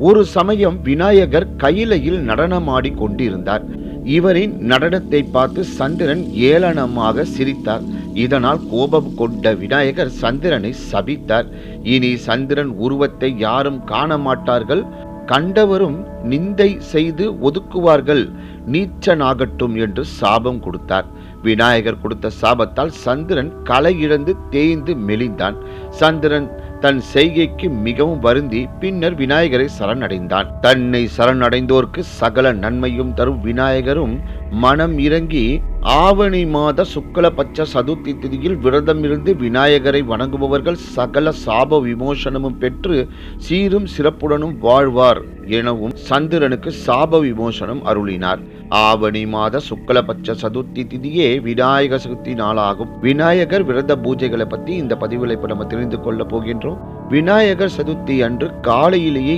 ஒரு சமயம் விநாயகர் கையிலையில் நடனமாடி கொண்டிருந்தார். இவரின் நடனத்தை பார்த்து சந்திரன் ஏளனமாக சிரித்தார். இதனால் கோபம் கொண்ட விநாயகர் சந்திரனை சபித்தார். இனி சந்திரன் உருவத்தை யாரும் காண மாட்டார்கள், கண்டவரும் நிந்தை செய்து ஒதுக்குவார்கள், நீச்சனாகட்டும் என்று சாபம் கொடுத்தார். விநாயகர் கொடுத்த சாபத்தால் சந்திரன் கலை இழந்து தேய்ந்து மெலிந்தான். சந்திரன் தன் செய்கைக்கு மிகவும் வருந்தி பின்னர் விநாயகரை சரணடைந்தான். தன்னை சரணடைந்தோர்க்கு சகல நன்மையும் தரும் விநாயகரும் மனம் இறங்கி ஆவணி மாத சுக்லபட்ச சதுர்த்தி திதியில் விரதமிருந்து விநாயகரை வணங்குபவர்கள் சகல சாப விமோசனமும் பெற்று சீரும் சிறப்புடனும் வாழ்வார் எனவும் சந்திரனுக்கு சாப விமோசனம் அருளினார். ஆவணி மாத சுக்லபட்ச சதுர்த்தி திதியே விநாயகர் சதுர்த்தி நாளாகும். விநாயகர் விரத பூஜைகளை பத்தி இந்த பதிவில் இப்ப நம்ம தெரிந்து கொள்ள போகின்றோம். விநாயகர் சதுர்த்தி அன்று காலையிலேயே